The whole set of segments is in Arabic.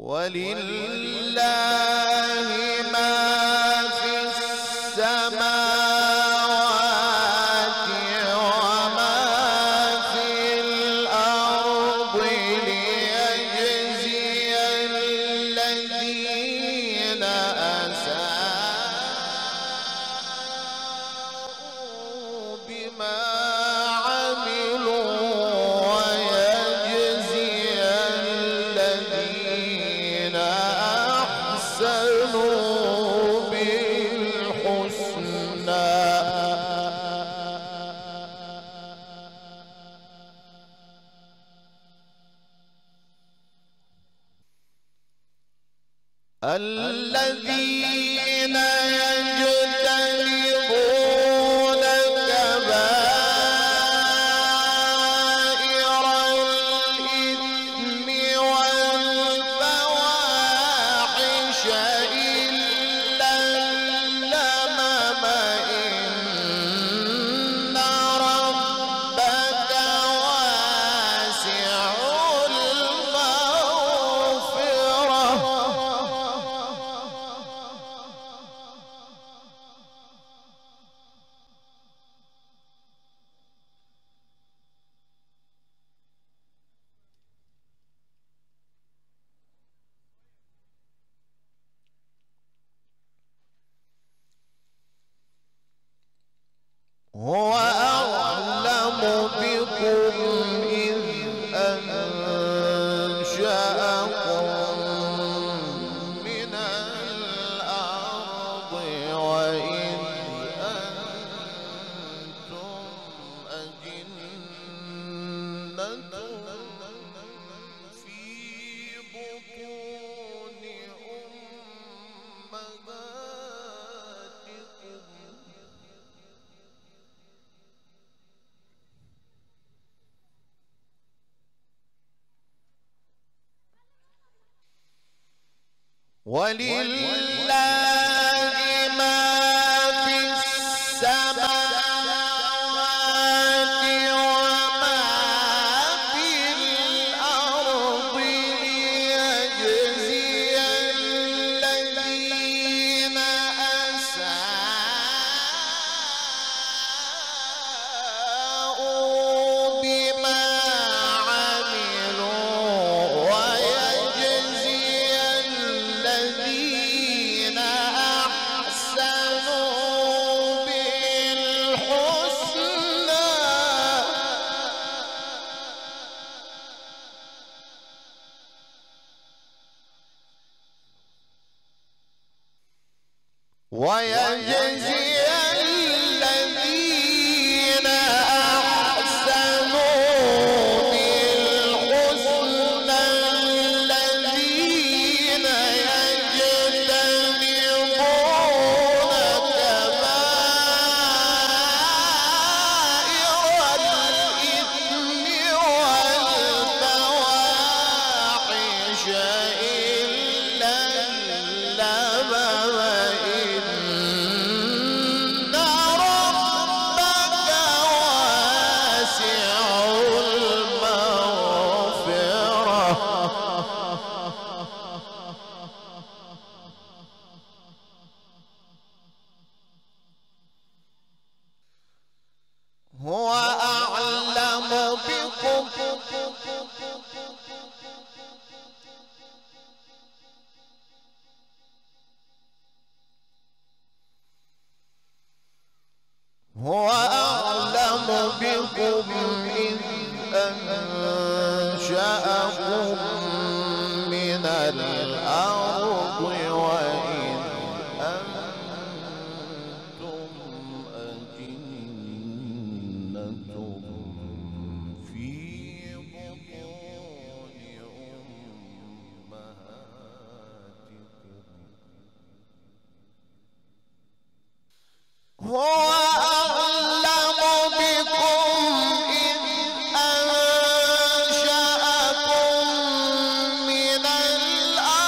ولله ما في السماوات وما في الأرض ليجزي الذين أساءوا بما عملوا ويجزي الذين أحسنوا بالحسنى. الذين يجتنبون كبائر الإثم والفواحش إلا اللمم إن ربك واسع المغفرة. هو أعلم بكم إذ أنشأكم من الأرض وإذ أنتم أجنة في بطون أمهاتكم ولله ما في السماوات وما في الأرض ليجزي الذين أساءوا بما عملوا ويجزي الذين أحسنوا بالحسنى. ويجزي الذين أحسنوا بالحسنى الذين يجتنبون كبائر الإثم والفواحش إلا اللمم إن ربك واسع المغفرة. هو أعلم بكم هو أعلم بكم إذ أنشأكم من الأرض وإذ أنتم أجنة في بطون أمهاتكم. هو أعلم بكم إذ أنشأكم من الأرض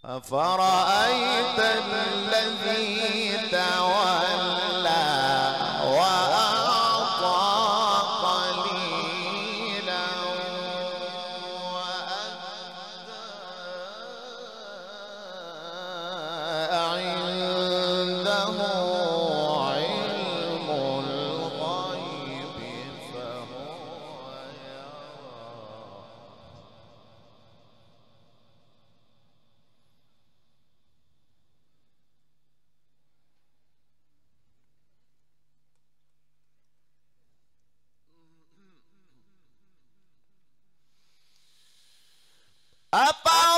أفرأيت الذي تولى وأعطى قليلا وأكدى عنده علم الغيب فهو يرى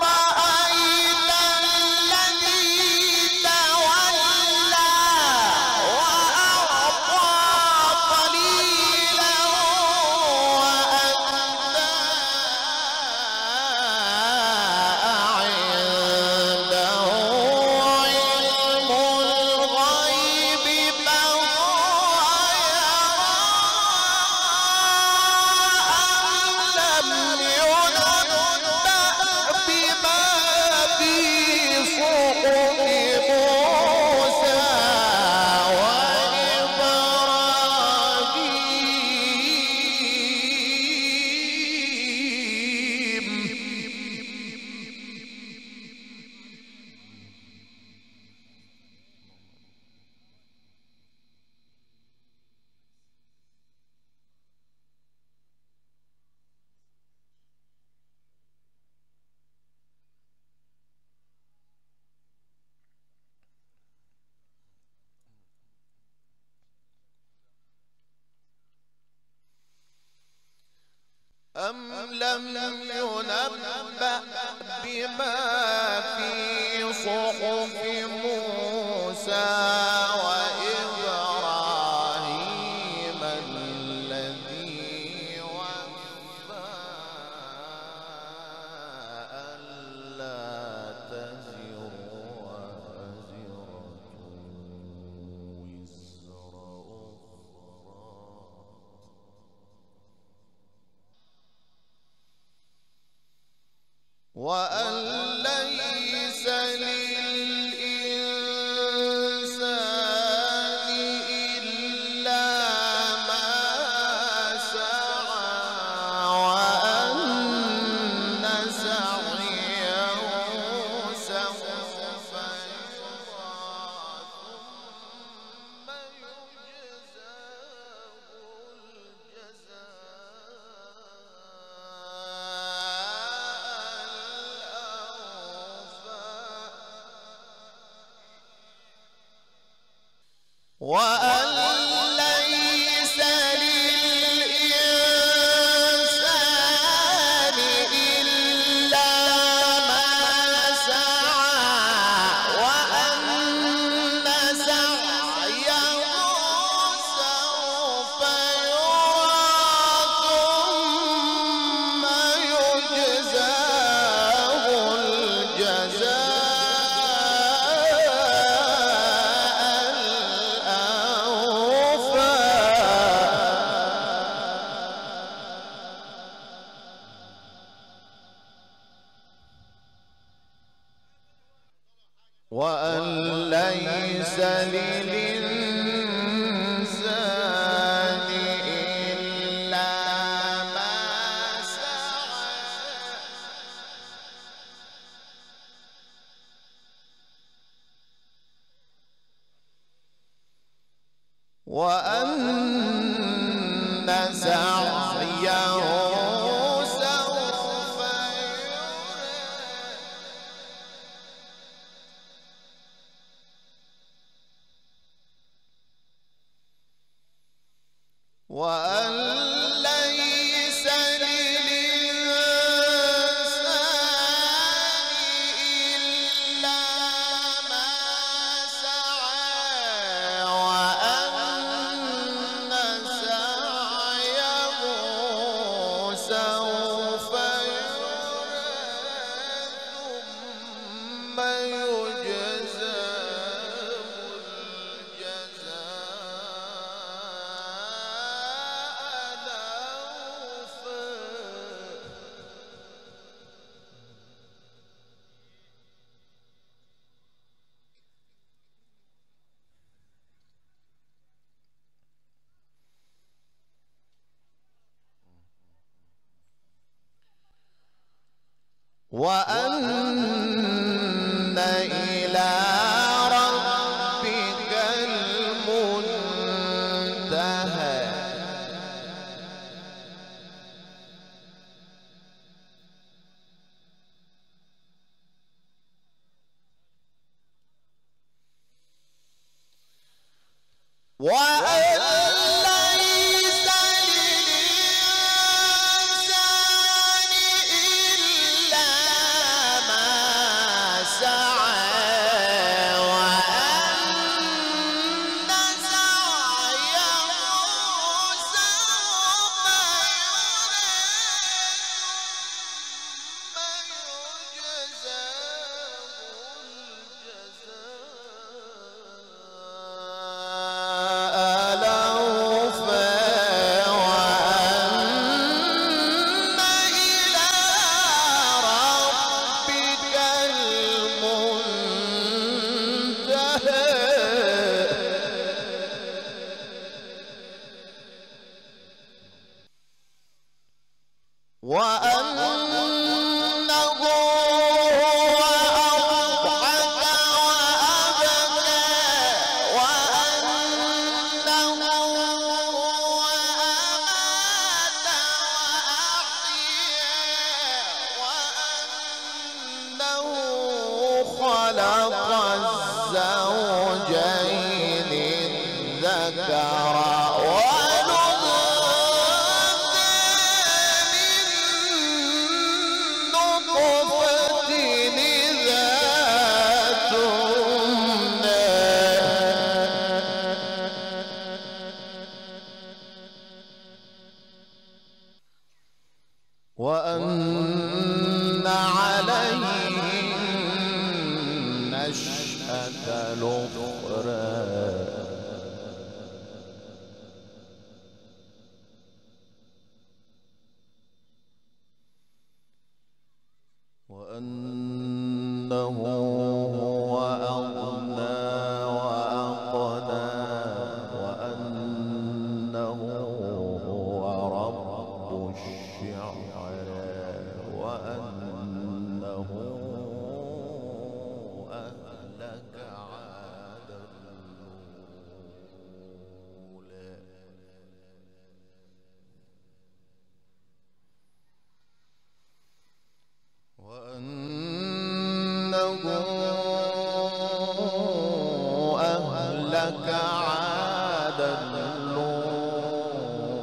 أفرأيت الذي تولى وأعطى قليلا وأكدى عنده علم الغيب فهو يرى أم لم ينبأ بما في صحف موسى أم لم ينبأ بما في صحف موسى وإبراهيم الذي وفى ألا تزر وازرة وزر أخرى وأن ليس للإنسان إلا ما سعى وأن سعيه سوف يرى ثم يجزاه وأن ليس للإنسان إلا ما سعى وأن سعيه سوف يرى ثم يجزاه الجزاء وأن ليس للإنسان إلا ما سعى وأن سعيه سوف يرى وأن ليس للإنسان إلا ما سعى وأن سعيه سوف يرى ثم يجزاه الجزاء وأن إلى ربك المنتهى خلق الزوجين الذكر والأنثى من نطفة إذا تمنى وأن عليه نشأة الأخرى وأنه هو أغنى وأقنى وأنه هو رب الشعرى وأنه أهلك عادا الأولى وأنه أهلك عادا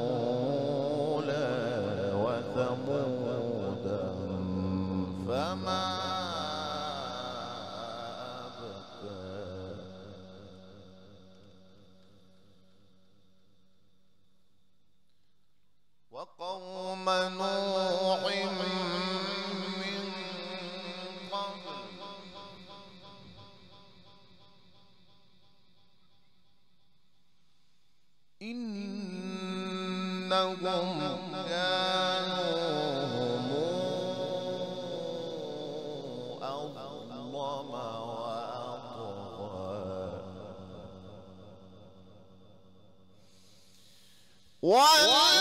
الأولى وثمودا فما أبقى وقوم نوح من قبل إنهم كانوا هم أظلم وأطغى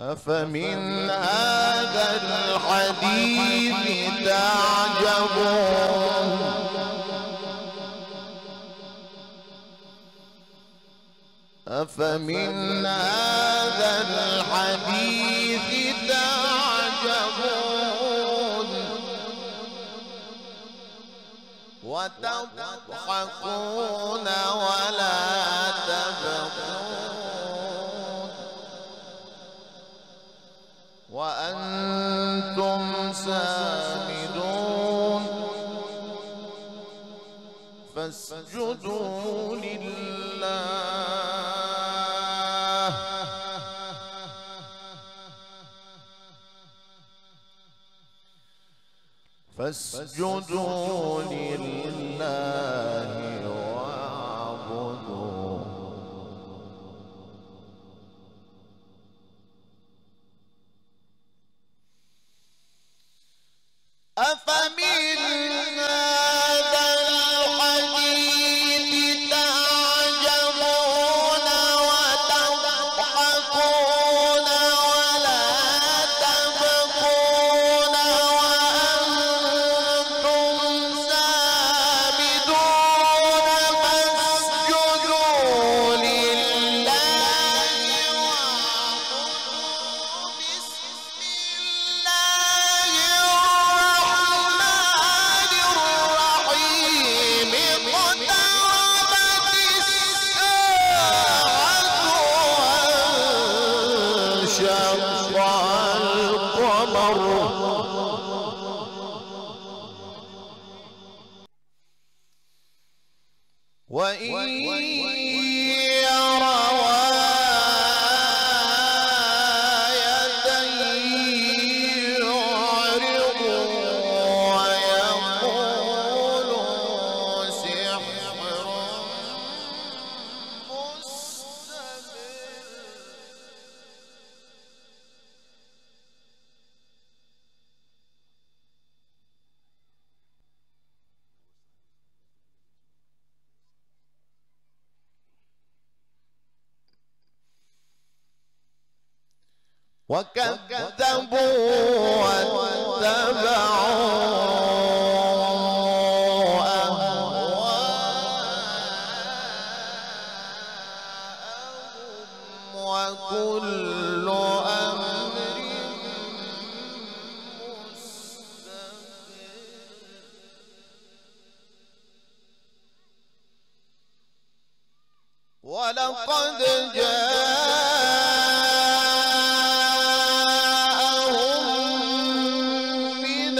أفمن هذا الحديث تعجبون أفمن هذا الحديث تعجبون وتضحكون ولا تبكون وأنتم سامدون فاسجدوا لله فاسجدوا لله واعبدوا أفمن هذا الحديث تعجبون وتضحكون ولا تبكون وأنتم سامدون فاسجدوا لله واعبدوا بسم الله الرحمن الرحيم اقتربت الساعة وانشق القمر وإن يروا آية يعرضوا ويقولوا سحر مستمر وكذبوا واتبعوا أهواءهم وكل أمر مستقر ولقد جاءهم من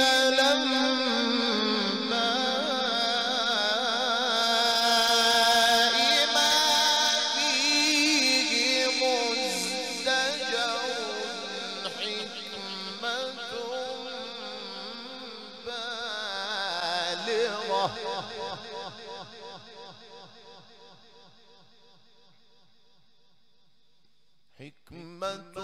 الأنباء ما فيه مزدجر حكمة بالغة حكمة